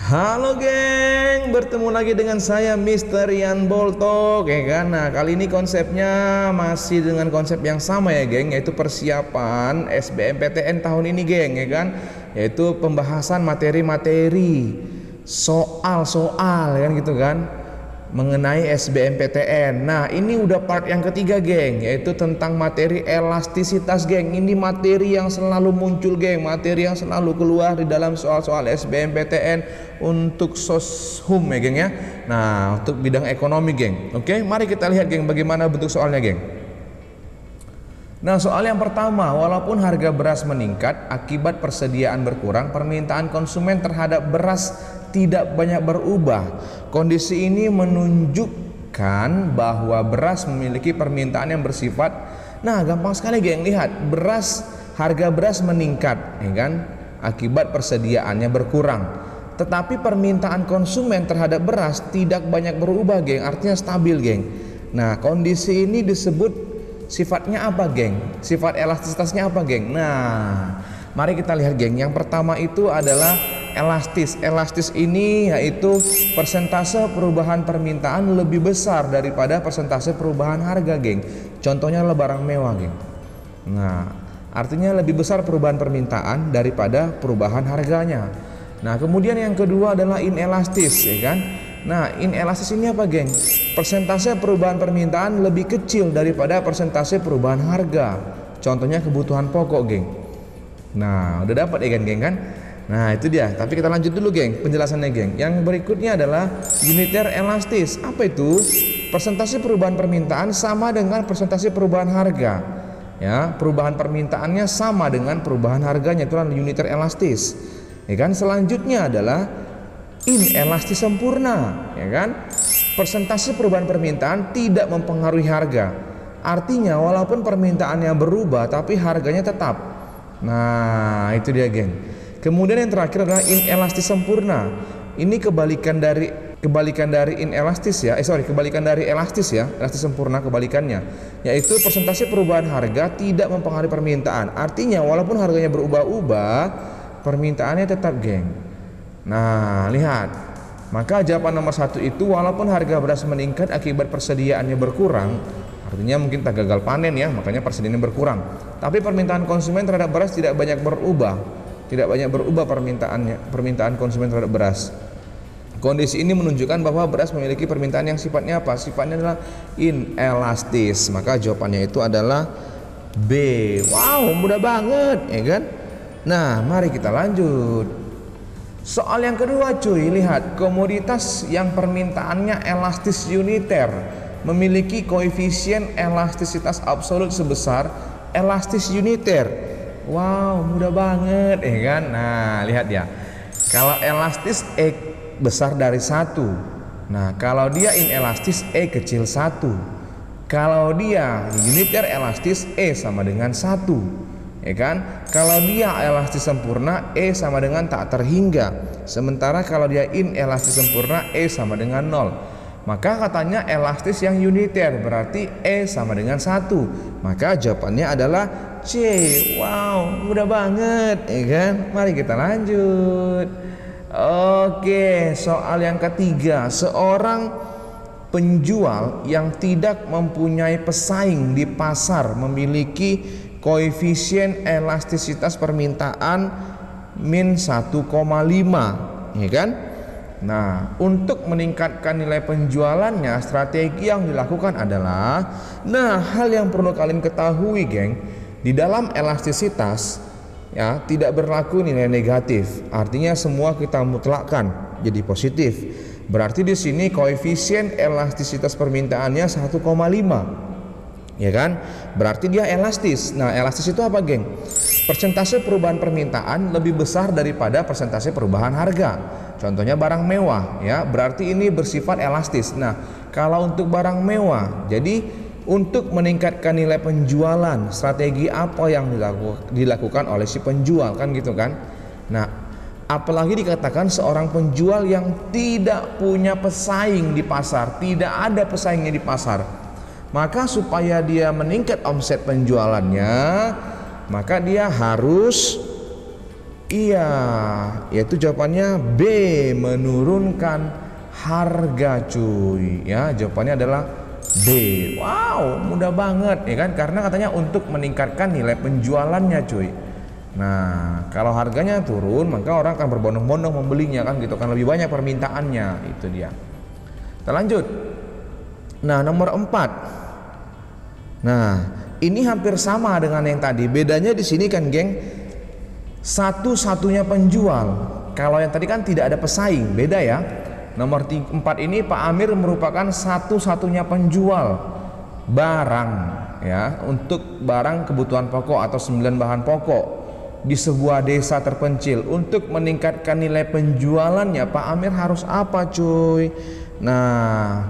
Halo geng, bertemu lagi dengan saya Mr. Ian Boltok ya kan. Nah, kali ini konsepnya masih dengan konsep yang sama ya geng, yaitu persiapan SBMPTN tahun ini geng ya kan, yaitu pembahasan materi-materi soal-soal kan gitu kan mengenai SBMPTN. Nah, ini udah part yang ketiga geng, yaitu tentang materi elastisitas geng. Ini materi yang selalu muncul geng, materi yang selalu keluar di dalam soal-soal SBMPTN untuk soshum ya geng ya. Nah, untuk bidang ekonomi geng. Oke, mari kita lihat geng bagaimana bentuk soalnya geng. Nah, soal yang pertama, walaupun harga beras meningkat akibat persediaan berkurang, permintaan konsumen terhadap beras tidak banyak berubah. Kondisi ini menunjukkan bahwa beras memiliki permintaan yang bersifat, nah gampang sekali geng, lihat harga beras meningkat ya kan, akibat persediaannya berkurang. Tetapi permintaan konsumen terhadap beras tidak banyak berubah geng, artinya stabil geng. Nah, kondisi ini disebut sifatnya apa geng? Sifat elastisitasnya apa geng? Nah, mari kita lihat geng. Yang pertama itu adalah elastis. Elastis ini yaitu persentase perubahan permintaan lebih besar daripada persentase perubahan harga geng. Contohnya adalah barang mewah geng. Nah, artinya lebih besar perubahan permintaan daripada perubahan harganya. Nah, kemudian yang kedua adalah inelastis ya kan. Nah, inelastis ini apa geng? Persentase perubahan permintaan lebih kecil daripada persentase perubahan harga. Contohnya kebutuhan pokok geng. Nah, udah dapat ya geng kan? Nah, itu dia. Tapi kita lanjut dulu geng penjelasannya geng. Yang berikutnya adalah uniter elastis. Apa itu? Persentase perubahan permintaan sama dengan persentase perubahan harga. Ya, perubahan permintaannya sama dengan perubahan harganya, itu adalah uniter elastis. Ya kan? Selanjutnya adalah inelastis sempurna, ya kan? Persentase perubahan permintaan tidak mempengaruhi harga. Artinya walaupun permintaannya berubah tapi harganya tetap. Nah, itu dia geng. Kemudian yang terakhir adalah inelastis sempurna. Ini kebalikan dari inelastis ya. Kebalikan dari elastis ya. Elastis sempurna kebalikannya, yaitu persentase perubahan harga tidak mempengaruhi permintaan. Artinya walaupun harganya berubah-ubah, permintaannya tetap geng. Nah, lihat. Maka jawaban nomor 1 itu walaupun harga beras meningkat akibat persediaannya berkurang, artinya mungkin tak gagal panen ya, makanya persediaannya berkurang. Tapi permintaan konsumen terhadap beras tidak banyak berubah. Tidak banyak berubah permintaan konsumen terhadap beras. Kondisi ini menunjukkan bahwa beras memiliki permintaan yang sifatnya apa? Sifatnya adalah inelastis. Maka jawabannya itu adalah B. Wow, mudah banget ya kan? Nah, mari kita lanjut. Soal yang kedua cuy, lihat komoditas yang permintaannya elastis uniter memiliki koefisien elastisitas absolut sebesar elastis uniter. Wow, mudah banget ya kan? Nah, lihat ya. Kalau elastis E besar dari 1. Nah, kalau dia inelastis E kecil 1. Kalau dia uniter elastis E sama dengan 1. Ya kan? Kalau dia elastis sempurna E sama dengan tak terhingga. Sementara kalau dia inelastis sempurna E sama dengan 0. Maka katanya elastis yang uniter berarti E sama dengan 1. Maka jawabannya adalah C. Wow, mudah banget ya kan? Mari kita lanjut. Oke, soal yang ketiga. Seorang penjual yang tidak mempunyai pesaing di pasar memiliki koefisien elastisitas permintaan min 1,5 ya kan? Nah, untuk meningkatkan nilai penjualannya, strategi yang dilakukan adalah, nah, hal yang perlu kalian ketahui geng, di dalam elastisitas ya tidak berlaku nilai negatif. Artinya semua kita mutlakkan jadi positif. Berarti di sini koefisien elastisitas permintaannya 1,5. Ya kan? Berarti dia elastis. Nah, elastis itu apa geng? Persentase perubahan permintaan lebih besar daripada persentase perubahan harga. Contohnya barang mewah ya, berarti ini bersifat elastis. Nah, kalau untuk barang mewah, jadi untuk meningkatkan nilai penjualan, strategi apa yang dilakukan oleh si penjual kan gitu kan? Nah, apalagi dikatakan seorang penjual yang tidak punya pesaing di pasar, tidak ada pesaingnya di pasar. Maka supaya dia meningkat omset penjualannya, maka dia harus Iya, yaitu jawabannya B, menurunkan harga cuy. Ya, jawabannya adalah B. Wow, mudah banget ya kan, karena katanya untuk meningkatkan nilai penjualannya cuy. Nah, kalau harganya turun maka orang akan berbondong-bondong membelinya kan gitu, kan lebih banyak permintaannya, itu dia. Kita lanjut. Nah, nomor 4. Nah, ini hampir sama dengan yang tadi. Bedanya di sini kan, geng, satu-satunya penjual. Kalau yang tadi kan tidak ada pesaing, beda ya. Nomor 4 ini Pak Amir merupakan satu-satunya penjual barang ya, untuk barang kebutuhan pokok atau 9 bahan pokok di sebuah desa terpencil. Untuk meningkatkan nilai penjualannya, Pak Amir harus apa cuy? Nah,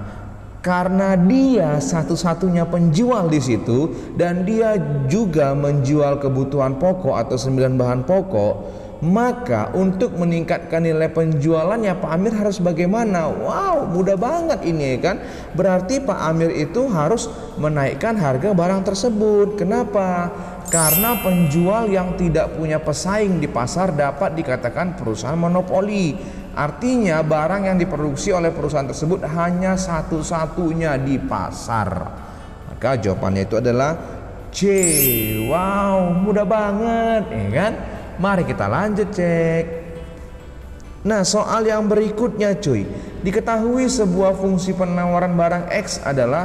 karena dia satu-satunya penjual di situ dan dia juga menjual kebutuhan pokok atau 9 bahan pokok, maka untuk meningkatkan nilai penjualannya Pak Amir harus bagaimana? Wow, mudah banget ini kan. Berarti Pak Amir itu harus menaikkan harga barang tersebut. Kenapa? Karena penjual yang tidak punya pesaing di pasar dapat dikatakan perusahaan monopoli. Artinya barang yang diproduksi oleh perusahaan tersebut hanya satu-satunya di pasar. Maka jawabannya itu adalah C. Wow, mudah banget ya kan. Mari kita lanjut cek. Nah, soal yang berikutnya cuy. Diketahui sebuah fungsi penawaran barang X adalah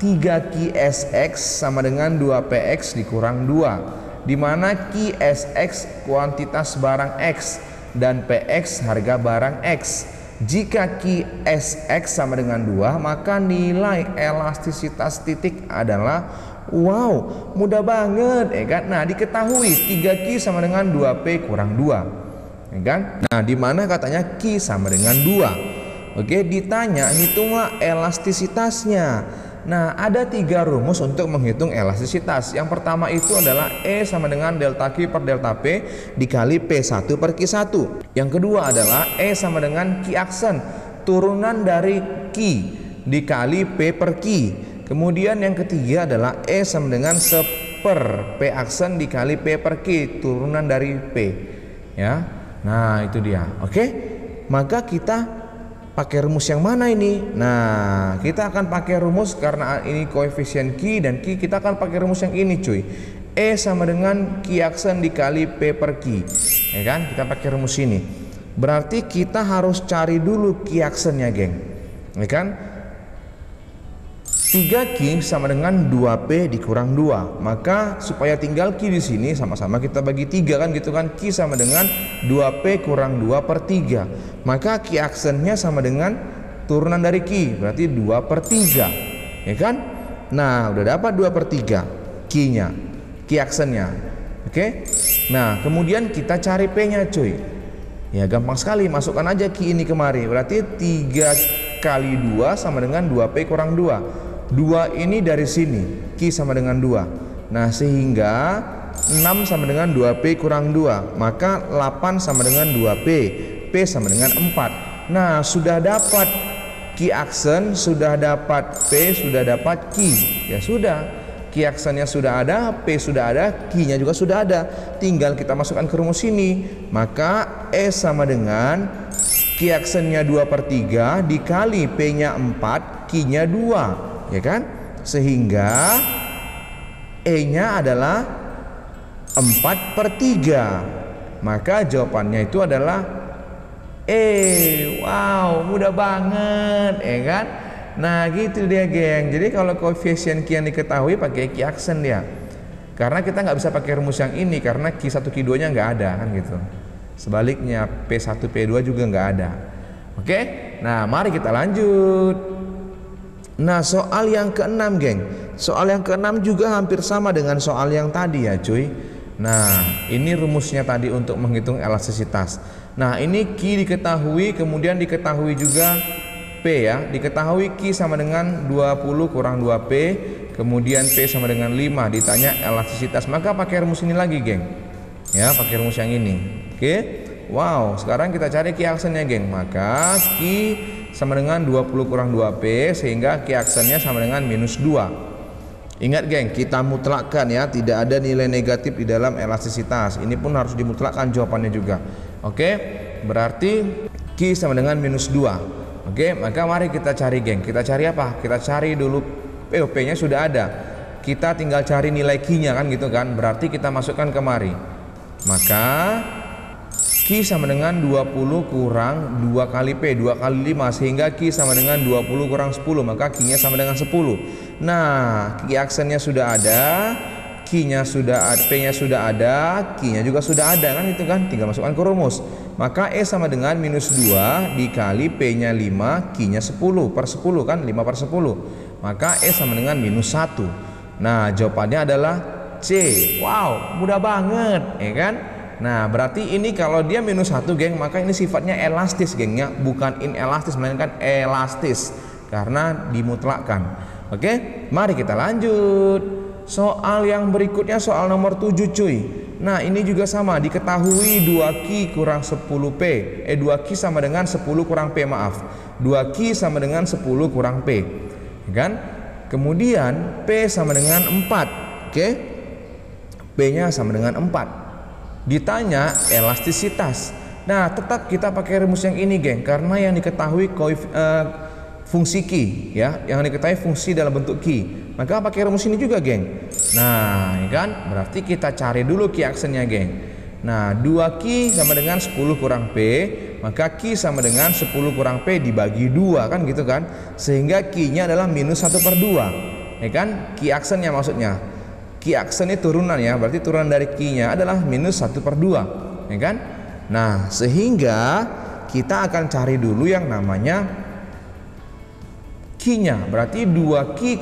3Q(Sx) sama dengan 2Px dikurang 2, di mana Q(Sx) kuantitas barang X dan Px harga barang X. Jika Q(Sx) sama dengan 2, maka nilai elastisitas titik adalah, wow, mudah banget ya kan. Nah, diketahui 3Q sama dengan 2P kurang 2 ya kan. Nah, di mana katanya Q sama dengan 2. Oke, ditanya hitunglah elastisitasnya. Nah, ada 3 rumus untuk menghitung elastisitas. Yang pertama itu adalah E sama dengan delta Q per delta P dikali P1 per Q1. Yang kedua adalah E sama dengan Q aksen, turunan dari Q dikali P per Q. Kemudian yang ketiga adalah E sama dengan 1/P aksen dikali P per Q, turunan dari P ya. Nah, itu dia. Oke, maka kita pakai rumus yang mana ini? Nah, kita akan pakai rumus karena ini koefisien Q dan Q, kita akan pakai rumus yang ini cuy. E sama dengan Q aksen dikali P per Q ya kan, kita pakai rumus ini. Berarti kita harus cari dulu Q aksennya, geng ya kan. 3Q sama dengan 2P dikurang 2. Maka supaya tinggal Q di sini sama-sama kita bagi 3 kan gitu kan. Q sama dengan 2P kurang 2 per 3. Maka Q aksennya sama dengan turunan dari Q, berarti 2 per 3 ya kan. Nah, udah dapat 2 per 3 Q-nya, Q aksennya. Oke. Nah, kemudian kita cari P-nya cuy. Ya, gampang sekali, masukkan aja Q ini kemari. Berarti 3 kali 2 sama dengan 2P kurang 2. 2 ini dari sini, Q sama dengan 2. Nah, sehingga 6 sama dengan 2P kurang 2, maka 8 sama dengan 2P, P sama dengan 4. Nah, sudah dapat Q aksen, sudah dapat P, sudah dapat Q. Ya sudah, Q aksennya sudah ada, P sudah ada, Q-nya juga sudah ada. Tinggal kita masukkan ke rumus ini. Maka E sama dengan Q aksennya 2 per 3 dikali P-nya 4, Q-nya 2 ya kan. Sehingga E-nya adalah 4 per 3. Maka jawabannya itu adalah E. Wow, mudah banget ya kan. Nah, gitu dia, geng. Jadi kalau koefisien Q yang diketahui pakai Q aksen dia. Karena kita nggak bisa pakai rumus yang ini karena Q1 Q2 nya nggak ada kan gitu. Sebaliknya P1 P2 juga nggak ada. Oke. Nah, mari kita lanjut. Nah, soal yang ke-6, geng. Soal yang ke-6 juga hampir sama dengan soal yang tadi ya cuy. Nah, ini rumusnya tadi untuk menghitung elastisitas. Nah, ini Q diketahui, kemudian diketahui juga P ya. Diketahui Q sama dengan 20 kurang 2P, kemudian P sama dengan 5. Ditanya elastisitas, maka pakai rumus ini lagi, geng. Ya, pakai rumus yang ini. Oke. Wow, sekarang kita cari Q aksennya, geng. Maka Q sama dengan 20 kurang 2P, sehingga Q aksennya sama dengan minus 2. Ingat geng, kita mutlakkan ya, tidak ada nilai negatif di dalam elastisitas. Ini pun harus dimutlakkan jawabannya juga. Oke, berarti Q sama dengan minus 2. Oke, maka mari kita cari geng. Kita cari apa? Kita cari dulu P-nya sudah ada. Kita tinggal cari nilai Q-nya kan gitu kan. Berarti kita masukkan kemari. Maka Q sama dengan 20 kurang 2 kali P, 2 kali 5, sehingga Q sama dengan 20 kurang 10, maka Q-nya sama dengan 10. Nah, Q aksennya sudah ada, Q-nya sudah ada, P-nya sudah ada, Q-nya juga sudah ada kan itu kan, tinggal masukkan ke rumus. Maka E sama dengan minus 2 dikali P-nya 5, Q-nya 10 per 10 kan, 5 per 10. Maka E sama dengan minus 1. Nah, jawabannya adalah C. Wow, mudah banget, ya kan? Nah, berarti ini kalau dia minus 1 geng, maka ini sifatnya elastis gengnya, bukan inelastis, melainkan elastis karena dimutlakkan. Oke, mari kita lanjut. Soal yang berikutnya soal nomor 7 cuy. Nah, ini juga sama, diketahui 2Q kurang 10P. 2Q sama dengan 10 kurang P, maaf. 2Q sama dengan 10 kurang P. Ya kan? Kemudian P sama dengan 4. Oke? P-nya sama dengan 4. Ditanya elastisitas. Nah, tetap kita pakai rumus yang ini geng, karena yang diketahui fungsi Q ya, yang diketahui fungsi dalam bentuk Q, maka pakai rumus ini juga geng. Nah, ya kan, berarti kita cari dulu Q aksennya geng. Nah, 2Q sama dengan 10 kurang P, maka Q sama dengan 10 kurang P dibagi 2 kan gitu kan, sehingga Q-nya adalah minus 1 per 2, ya kan, Q aksennya maksudnya. Q aksen ini turunan ya, berarti turunan dari Q-nya adalah minus 1 per 2, ya kan. Nah, sehingga kita akan cari dulu yang namanya Q-nya, berarti 2Q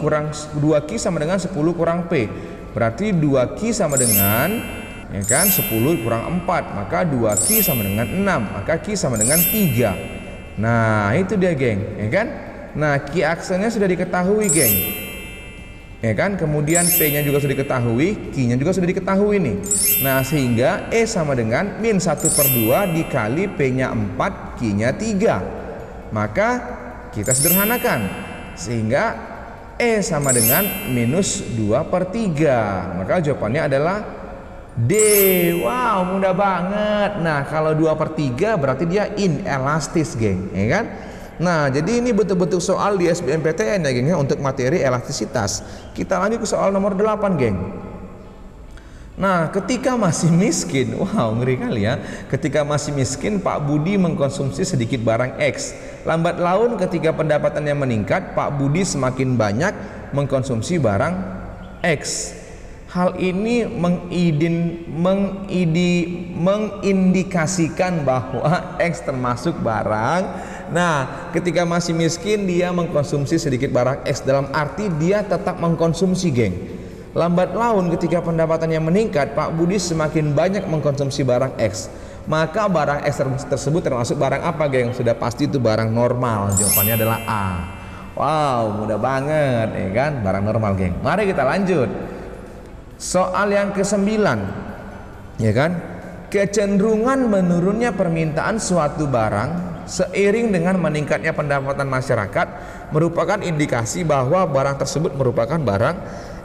sama dengan 10 kurang P, berarti 2Q sama dengan, ya kan, 10 kurang 4, maka 2Q sama dengan 6, maka Q sama dengan 3. Nah, itu dia geng, ya kan. Nah, Q aksennya sudah diketahui geng, ya kan, kemudian P-nya juga sudah diketahui, Q-nya juga sudah diketahui nih. Nah, sehingga E sama dengan min 1 per 2 dikali P-nya 4, Q-nya 3. Maka kita sederhanakan, sehingga E sama dengan minus 2 per 3. Maka jawabannya adalah D. Wow, mudah banget. Nah, kalau 2 per 3 berarti dia inelastis geng, ya kan. Nah, jadi ini betul-betul soal di SBMPTN ya geng ya, untuk materi elastisitas. Kita lanjut ke soal nomor 8 geng. Nah, ketika masih miskin, wow ngeri kali ya. Ketika masih miskin, Pak Budi mengkonsumsi sedikit barang X. Lambat laun ketika pendapatannya meningkat, Pak Budi semakin banyak mengkonsumsi barang X. Hal ini mengindikasikan bahwa X termasuk barang. Nah, ketika masih miskin dia mengkonsumsi sedikit barang X, dalam arti dia tetap mengkonsumsi geng. Lambat laun ketika pendapatannya meningkat, Pak Budi semakin banyak mengkonsumsi barang X. Maka barang X tersebut termasuk barang apa geng? Sudah pasti itu barang normal. Jawabannya adalah A. Wow, mudah banget ya kan, barang normal geng. Mari kita lanjut. Soal yang ke-9, ya kan, kecenderungan menurunnya permintaan suatu barang seiring dengan meningkatnya pendapatan masyarakat merupakan indikasi bahwa barang tersebut merupakan barang.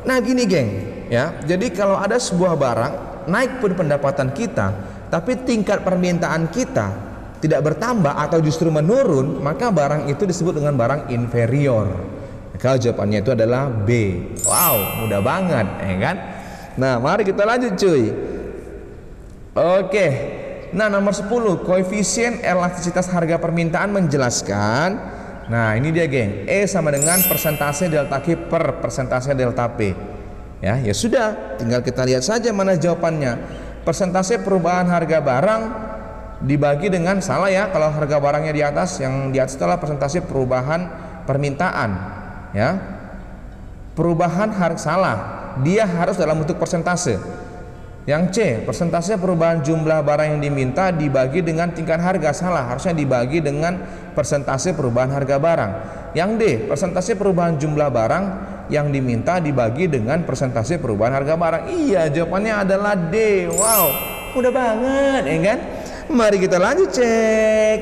Nah gini geng ya, jadi kalau ada sebuah barang naik pun pendapatan kita, tapi tingkat permintaan kita tidak bertambah atau justru menurun, maka barang itu disebut dengan barang inferior. Kalau jawabannya itu adalah B. Wow, mudah banget ya kan. Nah, mari kita lanjut cuy. Oke. Nah, nomor 10, koefisien elastisitas harga permintaan menjelaskan. Nah, ini dia geng. E sama dengan persentase delta Q per persentase delta P. Ya sudah, tinggal kita lihat saja mana jawabannya. Persentase perubahan harga barang dibagi dengan, salah ya, kalau harga barangnya di atas, yang di atas adalah persentase perubahan permintaan. Ya. Perubahan harga, salah. Dia harus dalam bentuk persentase. Yang C, persentase perubahan jumlah barang yang diminta dibagi dengan tingkat harga, salah, harusnya dibagi dengan persentase perubahan harga barang. Yang D, persentase perubahan jumlah barang yang diminta dibagi dengan persentase perubahan harga barang. Iya, jawabannya adalah D. Wow, mudah banget ya kan. Mari kita lanjut cek.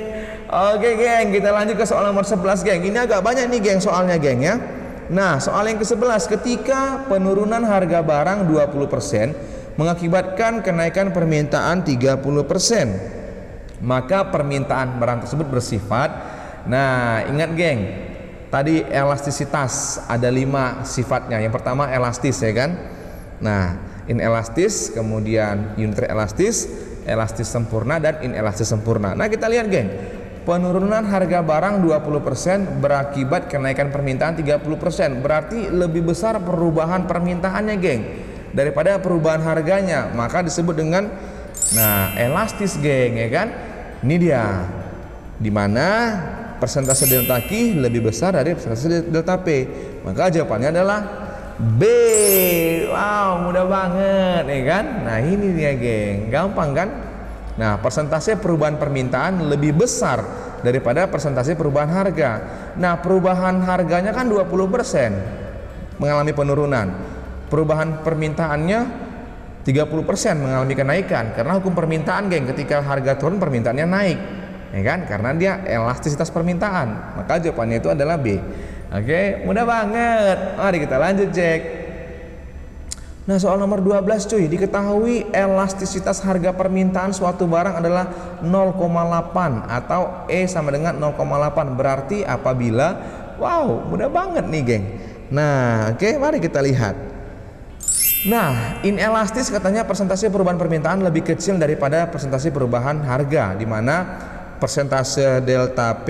Oke geng, kita lanjut ke soal nomor 11 geng. Ini agak banyak nih geng soalnya geng ya. Nah, soal yang ke-11, ketika penurunan harga barang 20% mengakibatkan kenaikan permintaan 30%, maka permintaan barang tersebut bersifat, nah ingat geng, tadi elastisitas ada 5 sifatnya. Yang pertama elastis ya kan. Nah, inelastis, kemudian unitary elastis, elastis sempurna, dan inelastis sempurna. Nah, kita lihat geng, penurunan harga barang 20% berakibat kenaikan permintaan 30%. Berarti lebih besar perubahan permintaannya geng daripada perubahan harganya, maka disebut dengan elastis geng ya kan. Ini dia dimana persentase delta Q lebih besar dari persentase delta P, maka jawabannya adalah B. Wow, mudah banget ya kan. Nah, ini dia geng, gampang kan. Nah, persentase perubahan permintaan lebih besar daripada persentase perubahan harga. Nah, perubahan harganya kan 20% mengalami penurunan, perubahan permintaannya 30% mengalami kenaikan. Karena hukum permintaan geng, ketika harga turun permintaannya naik ya kan, karena dia elastisitas permintaan, maka jawabannya itu adalah B. Oke, mudah banget. Mari kita lanjut cek. Nah, soal nomor 12 cuy, diketahui elastisitas harga permintaan suatu barang adalah 0,8 atau E sama dengan 0,8. Berarti apabila, wow, mudah banget nih geng. Nah, oke, mari kita lihat. Nah, inelastis katanya persentase perubahan permintaan lebih kecil daripada persentase perubahan harga, di mana persentase delta P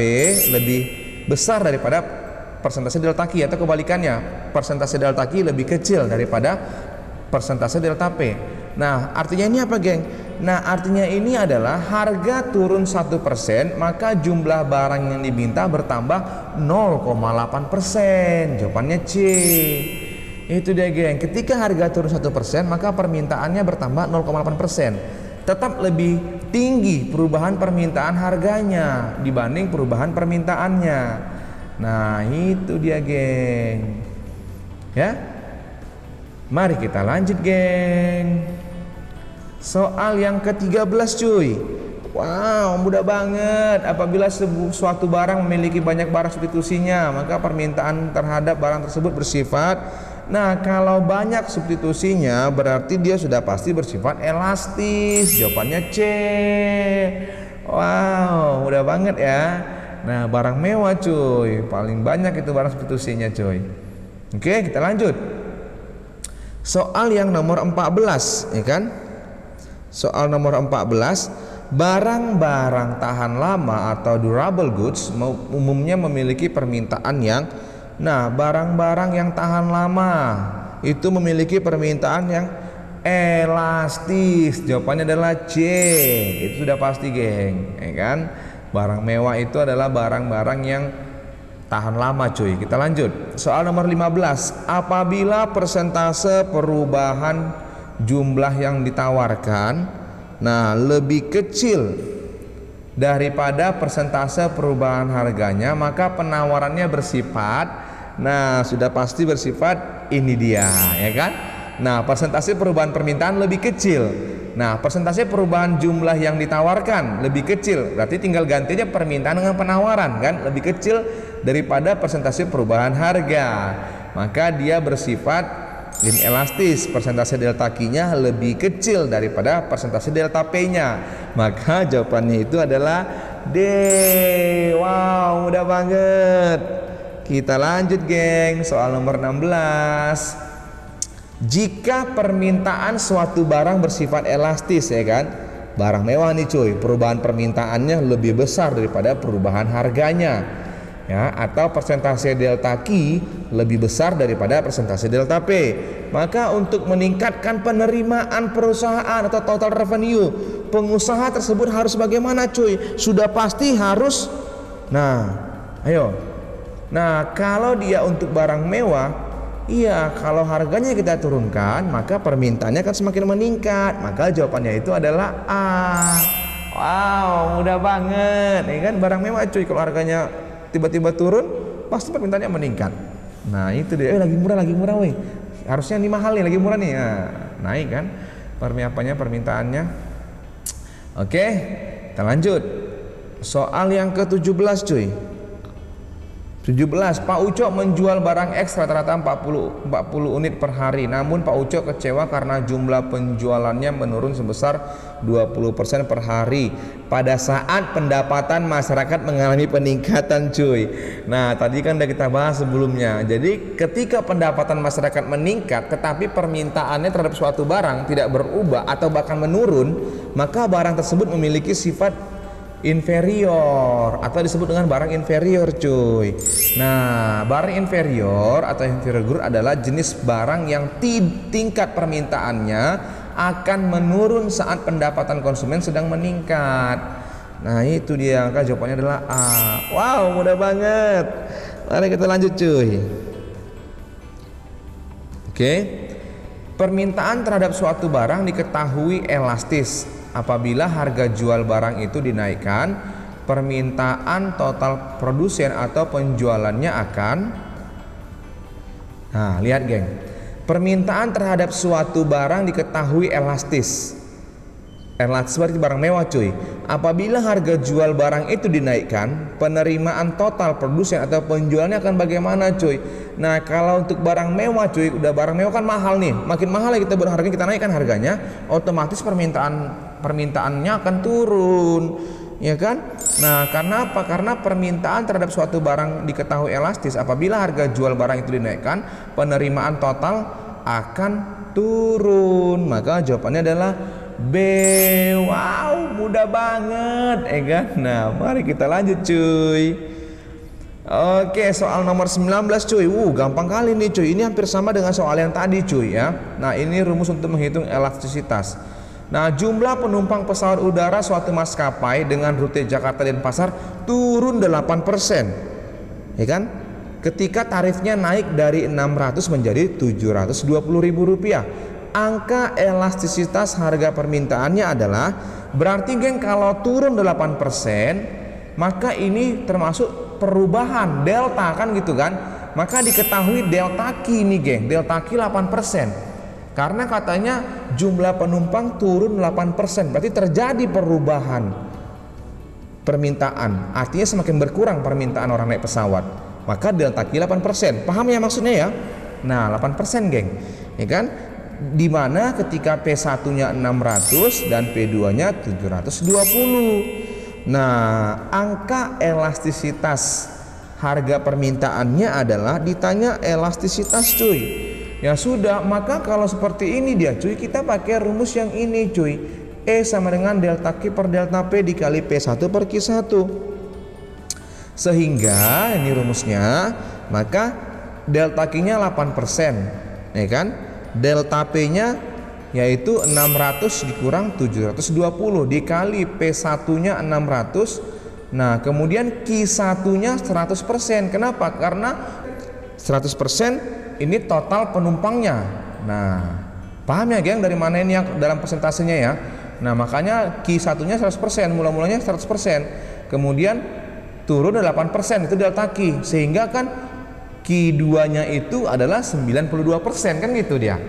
lebih besar daripada persentase delta Q, atau kebalikannya, persentase delta Q lebih kecil daripada persentase delta P. Nah, artinya ini apa geng? Nah, artinya ini adalah harga turun 1%, maka jumlah barang yang diminta bertambah 0,8%. Jawabannya C. Itu dia geng, ketika harga turun 1%, maka permintaannya bertambah 0,8%. Tetap lebih tinggi perubahan permintaan harganya dibanding perubahan permintaannya. Nah, itu dia geng ya. Mari kita lanjut geng. Soal yang ke-13 cuy. Wow, mudah banget. Apabila suatu barang memiliki banyak barang substitusinya, maka permintaan terhadap barang tersebut bersifat, nah kalau banyak substitusinya berarti dia sudah pasti bersifat elastis. Jawabannya C. Wow, mudah banget ya. Nah, barang mewah cuy, paling banyak itu barang substitusinya cuy. Oke, kita lanjut. Soal yang nomor 14 ya kan. Soal nomor 14, barang-barang tahan lama atau durable goods umumnya memiliki permintaan yang, nah barang-barang yang tahan lama itu memiliki permintaan yang elastis. Jawabannya adalah C. Itu sudah pasti geng ya kan. Barang mewah itu adalah barang-barang yang tahan lama cuy. Kita lanjut. Soal nomor 15, apabila persentase perubahan jumlah yang ditawarkan lebih kecil daripada persentase perubahan harganya, maka penawarannya bersifat, sudah pasti bersifat ini dia ya kan. Nah, persentase perubahan permintaan lebih kecil. Nah, persentase perubahan jumlah yang ditawarkan lebih kecil, berarti tinggal ganti aja permintaan dengan penawaran kan, lebih kecil daripada persentase perubahan harga, maka dia bersifat inelastis. Persentase delta Q-nya lebih kecil daripada persentase delta P-nya, maka jawabannya itu adalah D. Wow, mudah banget. Kita lanjut geng. Soal nomor 16, jika permintaan suatu barang bersifat elastis ya kan, barang mewah nih cuy, perubahan permintaannya lebih besar daripada perubahan harganya ya, atau persentase delta Q lebih besar daripada persentase delta P, maka untuk meningkatkan penerimaan perusahaan atau total revenue, pengusaha tersebut harus bagaimana cuy? Sudah pasti harus, kalau dia untuk barang mewah, iya, kalau harganya kita turunkan, maka permintaannya akan semakin meningkat, maka jawabannya itu adalah A. Wow, mudah banget ya kan. Barang mewah cuy, kalau harganya tiba-tiba turun, pasti permintaannya meningkat. Nah, itu dia. Lagi murah weh. Harusnya ini mahal nih, lagi murah nih. Naik kan permintaannya. Oke, kita lanjut. Soal yang ke-17 cuy. 17. Pak Ucok menjual barang X rata-rata 40 unit per hari. Namun Pak Ucok kecewa karena jumlah penjualannya menurun sebesar 20% per hari. Pada saat pendapatan masyarakat mengalami peningkatan, cuy. Nah, tadi kan udah kita bahas sebelumnya. Jadi ketika pendapatan masyarakat meningkat tetapi permintaannya terhadap suatu barang tidak berubah atau bahkan menurun, maka barang tersebut memiliki sifat inferior atau disebut dengan barang inferior, cuy. Nah, barang inferior atau inferior good adalah jenis barang yang tingkat permintaannya akan menurun saat pendapatan konsumen sedang meningkat. Nah, itu dia, maka jawabannya adalah A. Wow, mudah banget. Mari kita lanjut, cuy. Oke. Permintaan terhadap suatu barang diketahui elastis. Apabila harga jual barang itu dinaikkan, permintaan total produsen atau penjualannya akan. Nah, lihat geng, permintaan terhadap suatu barang diketahui elastis. Elastis seperti barang mewah, cuy. Apabila harga jual barang itu dinaikkan, penerimaan total produsen atau penjualnya akan bagaimana, cuy? Nah, kalau untuk barang mewah, cuy, udah barang mewah kan mahal nih. Makin mahal ya kita berharga, kita naikkan harganya, otomatis permintaannya akan turun, ya kan? Nah, karena apa? Karena permintaan terhadap suatu barang diketahui elastis. Apabila harga jual barang itu dinaikkan, penerimaan total akan turun. Maka jawabannya adalah B. Wow, mudah banget, ya kan? Nah, mari kita lanjut, cuy. Oke, soal nomor 19, cuy. Gampang kali nih, cuy. Ini hampir sama dengan soal yang tadi, cuy, ya. Nah, ini rumus untuk menghitung elastisitas. Nah, jumlah penumpang pesawat udara suatu maskapai dengan rute Jakarta Denpasar turun 8%, ya kan? Ketika tarifnya naik dari 600 menjadi 720 ribu rupiah. Angka elastisitas harga permintaannya adalah, berarti geng, kalau turun 8%, maka ini termasuk perubahan delta, kan gitu kan? Maka diketahui delta Q nih, geng. Delta Q 8%. Karena katanya jumlah penumpang turun 8%, berarti terjadi perubahan permintaan. Artinya semakin berkurang permintaan orang naik pesawat. Maka delta Q 8%. Paham ya maksudnya ya? Nah, 8%, geng. Ya kan? Dimana ketika P1-nya 600 dan P2-nya 720. Nah, angka elastisitas harga permintaannya adalah, ditanya elastisitas, cuy. Ya sudah, maka kalau seperti ini dia, cuy, kita pakai rumus yang ini, cuy. E sama dengan delta Q per delta P dikali P1 per Q1. Sehingga ini rumusnya, maka delta Q-nya 8%, ya kan? Delta P-nya yaitu 600 dikurang 720 dikali P1-nya 600. Nah, kemudian Q1-nya 100%. Kenapa? Karena 100% ini total penumpangnya. Nah, paham ya, geng, dari mana ini yang dalam persentasenya ya? Nah, makanya Q1-nya 100%, mula-mulanya 100%. Kemudian turun 8%, itu delta Q. Sehingga kan Q2-nya itu adalah 92%, kan gitu dia.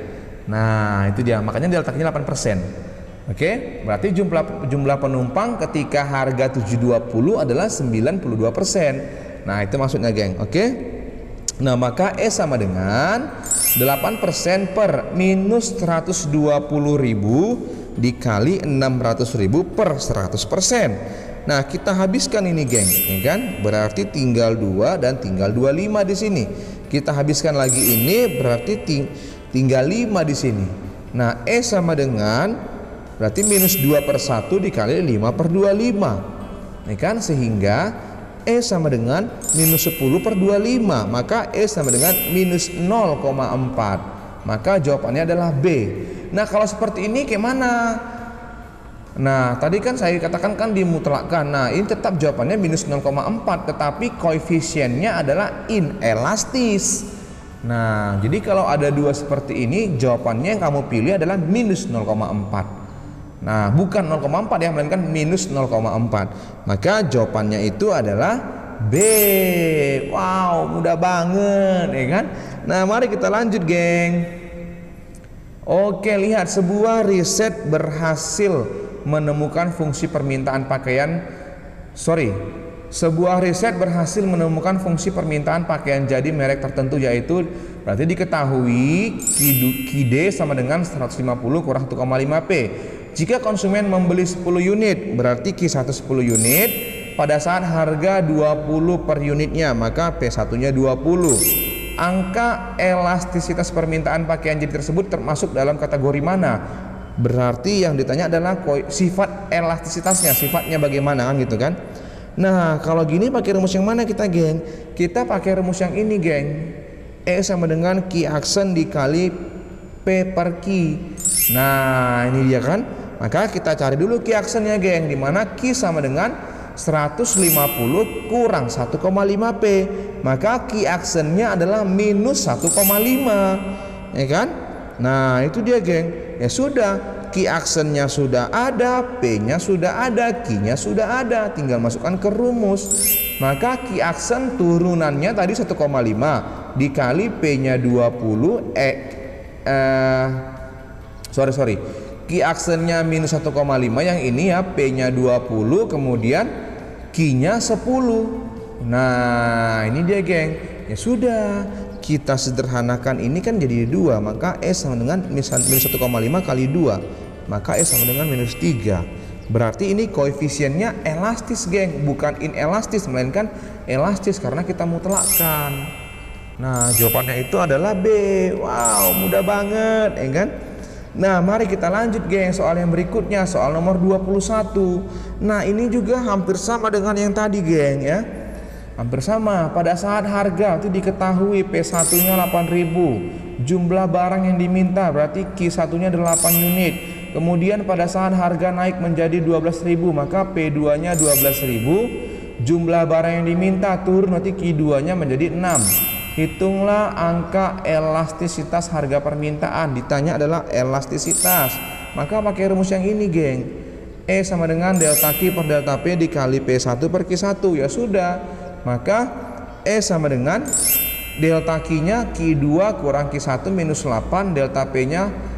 Nah, itu dia, makanya delta Q-nya 8%. Oke, berarti jumlah penumpang ketika harga 720 adalah 92%. Nah, itu maksudnya, geng. Oke. Nah, maka E sama dengan 8% per minus 120.000 dikali 600.000 per 100%. Nah, kita habiskan ini, geng, ya kan? Berarti tinggal 2 dan tinggal 25 di sini. Kita habiskan lagi ini, berarti tinggal 5 di sini. Nah, E sama dengan, berarti minus 2 per 1 dikali 5 per 25, ya kan? Sehingga E sama dengan minus 10 per 25. Maka E sama dengan minus 0,4. Maka jawabannya adalah B. Nah, kalau seperti ini kayak mana? Nah, tadi kan saya katakan kan dimutlakkan. Nah, ini tetap jawabannya minus 0,4, tetapi koefisiennya adalah inelastis. Nah, jadi kalau ada dua seperti ini, jawabannya yang kamu pilih adalah minus 0,4. Nah, bukan 0,4 ya, melainkan minus 0,4. Maka jawabannya itu adalah B. Wow, mudah banget, ya kan? Nah, mari kita lanjut, geng. Oke, lihat, sebuah riset berhasil menemukan fungsi permintaan pakaian Sebuah riset berhasil menemukan fungsi permintaan pakaian jadi merek tertentu, yaitu berarti diketahui QD sama dengan 150 kurang 1,5 P. Jika konsumen membeli 10 unit, berarti Q1 10 unit pada saat harga 20 per unitnya, maka P1-nya 20. Angka elastisitas permintaan pakaian jadi tersebut termasuk dalam kategori mana? Berarti yang ditanya adalah sifat elastisitasnya, sifatnya bagaimana kan gitu kan. Nah, kalau gini pakai rumus yang mana kita, geng? Kita pakai rumus yang ini, geng. E sama dengan Q aksen dikali P per Q. Nah, ini dia kan. Maka kita cari dulu Q aksennya, geng. Dimana Q sama dengan 150 kurang 1,5 P. Maka Q aksennya adalah minus 1,5. Ya kan? Nah, itu dia, geng. Ya sudah. Q aksennya sudah ada, P-nya sudah ada, Q-nya sudah ada, tinggal masukkan ke rumus. Maka Q aksen turunannya tadi 1,5 dikali P-nya 20 sorry. Q aksennya minus 1,5, yang ini ya P-nya 20 kemudian Q-nya 10. Nah, ini dia, geng. Ya sudah, kita sederhanakan ini kan jadi 2, maka S sama dengan minus 1,5 kali 2, maka S sama dengan minus 3. Berarti ini koefisiennya elastis, geng, bukan inelastis, melainkan elastis karena kita mutlakkan. Nah, jawabannya itu adalah B. Wow, mudah banget, ya kan? Nah, mari kita lanjut, geng, soal yang berikutnya, soal nomor 21. Nah, ini juga hampir sama dengan yang tadi, geng, ya. Hampir sama. Pada saat harga itu diketahui P1-nya 8.000, jumlah barang yang diminta berarti Q1-nya 8 unit. Kemudian pada saat harga naik menjadi 12.000, maka P2-nya 12.000, jumlah barang yang diminta turun, nanti Q2-nya menjadi 6. Hitunglah angka elastisitas harga permintaan. Ditanya adalah elastisitas, maka pakai rumus yang ini, geng. E sama dengan delta Q per delta P dikali P1 per Q1. Ya sudah, maka E sama dengan delta Q-nya Q2 kurang Q1 minus 8, delta P-nya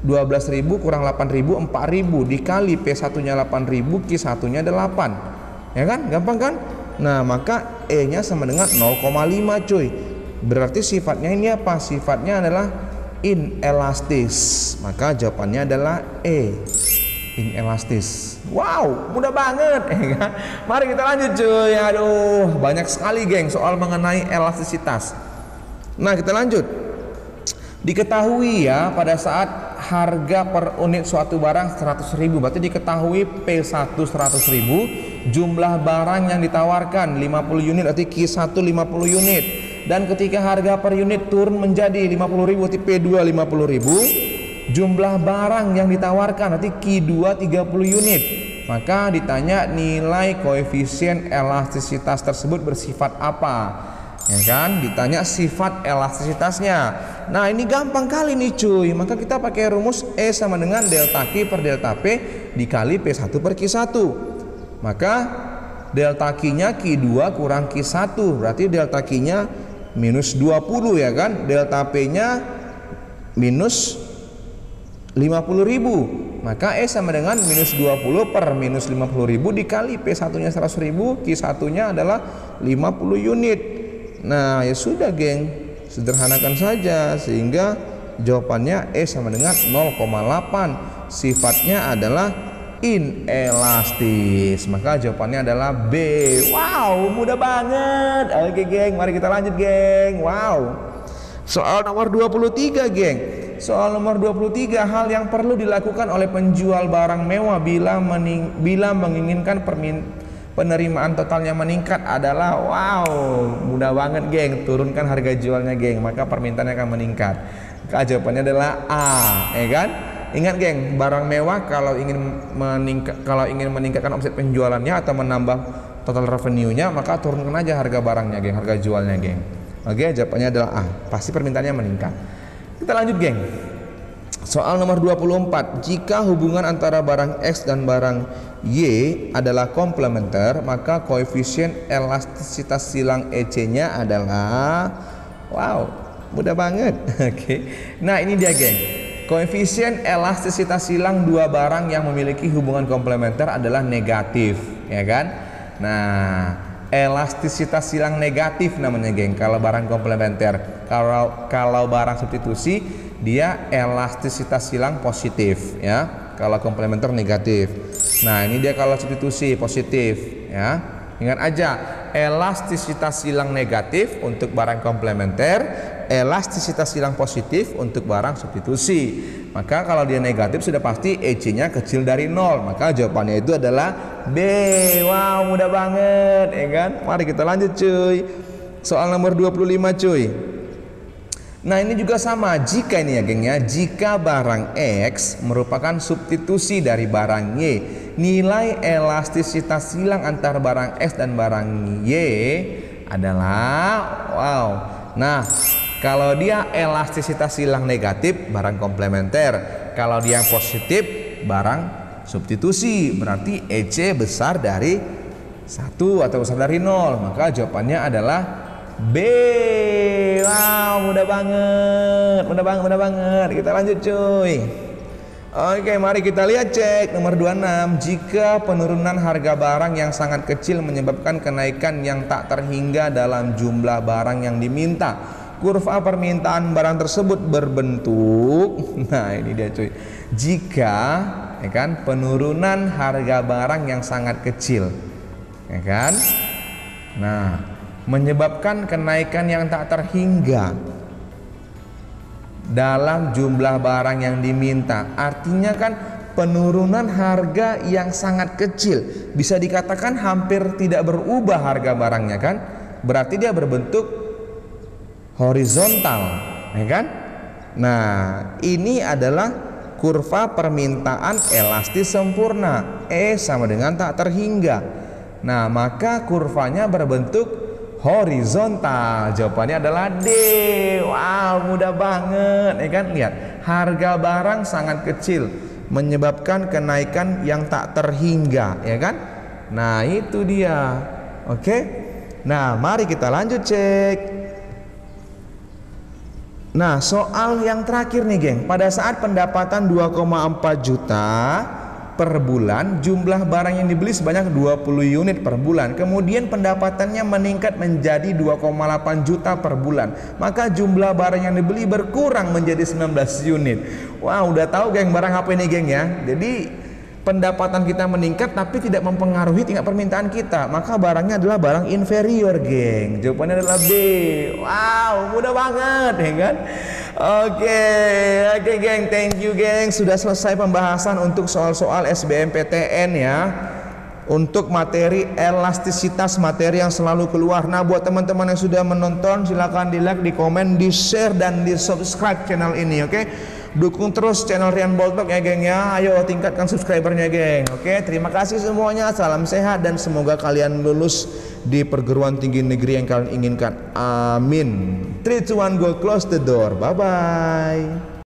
12.000 kurang 8.000 4.000 dikali P1-nya 8.000, Q1-nya 8. Ya kan? Gampang kan? Nah, maka E-nya sama dengan 0,5, cuy. Berarti sifatnya ini apa? Sifatnya adalah inelastis. Maka jawabannya adalah E, inelastis. Wow, mudah banget, ya kan? Mari kita lanjut, cuy. Aduh, banyak sekali, geng, soal mengenai elastisitas. Nah, kita lanjut. Diketahui ya pada saat harga per unit suatu barang 100.000, berarti diketahui P1 100.000, jumlah barang yang ditawarkan 50 unit, berarti Q1 50 unit. Dan ketika harga per unit turun menjadi 50.000, berarti P2 50.000, jumlah barang yang ditawarkan berarti Q2 30 unit. Maka ditanya nilai koefisien elastisitas tersebut bersifat apa? Ya kan, ditanya sifat elastisitasnya. Nah, ini gampang kali nih, cuy. Maka kita pakai rumus E sama dengan delta Q per delta P dikali P1 per Q1. Maka delta Q-nya Q2 kurang Q1, berarti delta Q-nya minus 20, ya kan. Delta P-nya minus 50.000. Maka E sama dengan minus 20 per minus 50.000 dikali P1-nya 100.000, Q1-nya adalah 50 unit. Nah, ya sudah, geng, sederhanakan saja sehingga jawabannya E sama dengan 0,8. Sifatnya adalah inelastis. Maka jawabannya adalah B. Wow, mudah banget. Oke, geng, mari kita lanjut, geng. Wow. Soal nomor 23, geng. Soal nomor 23, hal yang perlu dilakukan oleh penjual barang mewah bila menginginkan penerimaan totalnya meningkat adalah, wow, mudah banget, geng, turunkan harga jualnya, geng, maka permintaannya akan meningkat. Maka jawabannya adalah A, ya kan? Ingat, geng, barang mewah kalau ingin meningkatkan omset penjualannya atau menambah total revenue-nya, maka turunkan aja harga barangnya, geng, harga jualnya, geng. Oke, jawabannya adalah A, pasti permintaannya meningkat. Kita lanjut, geng. Soal nomor 24, jika hubungan antara barang X dan barang Y adalah komplementer, maka koefisien elastisitas silang EC-nya adalah, wow, mudah banget. Oke. Nah, ini dia, geng. Koefisien elastisitas silang dua barang yang memiliki hubungan komplementer adalah negatif, ya kan? Nah, elastisitas silang negatif namanya geng kalau barang komplementer. Kalau barang substitusi dia elastisitas silang positif ya, kalau komplementer negatif. Nah ini dia kalau substitusi positif ya. Ingat aja, elastisitas silang negatif untuk barang komplementer, elastisitas silang positif untuk barang substitusi. Maka kalau dia negatif sudah pasti EC-nya kecil dari 0. Maka jawabannya itu adalah B. Wow, mudah banget ya kan? Mari kita lanjut cuy. Soal nomor 25 cuy. Nah ini juga sama, jika ini ya geng ya, jika barang X merupakan substitusi dari barang Y, nilai elastisitas silang antar barang X dan barang Y adalah wow. Nah kalau dia elastisitas silang negatif barang komplementer, kalau dia yang positif barang substitusi, berarti EC besar dari 1 atau besar dari 0. Maka jawabannya adalah B. Wow, mudah banget. Kita lanjut cuy. Oke, mari kita lihat cek nomor 26. Jika penurunan harga barang yang sangat kecil menyebabkan kenaikan yang tak terhingga dalam jumlah barang yang diminta, kurva permintaan barang tersebut berbentuk. Nah, ini dia cuy. Jika ya kan penurunan harga barang yang sangat kecil, ya kan? Nah, menyebabkan kenaikan yang tak terhingga dalam jumlah barang yang diminta. Artinya kan penurunan harga yang sangat kecil, bisa dikatakan hampir tidak berubah harga barangnya kan? Berarti dia berbentuk horizontal, ya kan? Nah, ini adalah kurva permintaan elastis sempurna, E sama dengan tak terhingga. Nah, maka kurvanya berbentuk horizontal. Jawabannya adalah D. Wow, mudah banget ya kan? Lihat, harga barang sangat kecil menyebabkan kenaikan yang tak terhingga, ya kan? Nah, itu dia. Oke. Nah, mari kita lanjut cek. Nah, soal yang terakhir nih geng, pada saat pendapatan 2,4 juta per bulan, jumlah barang yang dibeli sebanyak 20 unit per bulan. Kemudian pendapatannya meningkat menjadi 2,8 juta per bulan. Maka jumlah barang yang dibeli berkurang menjadi 19 unit. Wah, udah tahu geng barang apa ini geng ya. Jadi pendapatan kita meningkat tapi tidak mempengaruhi tingkat permintaan kita, maka barangnya adalah barang inferior geng. Jawabannya adalah B. Wow, mudah banget ya kan? Oke geng, thank you geng, sudah selesai pembahasan untuk soal-soal SBMPTN ya, untuk materi elastisitas, materi yang selalu keluar. Nah, buat teman-teman yang sudah menonton, silahkan di like, di komen, di share, dan di subscribe channel ini. Oke, dukung terus channel Rian Boltok ya geng ya. Ayo tingkatkan subscribernya geng. Oke, terima kasih semuanya, salam sehat, dan semoga kalian lulus di perguruan tinggi negeri yang kalian inginkan. Amin. 3, 2, 1, go, close the door. Bye bye.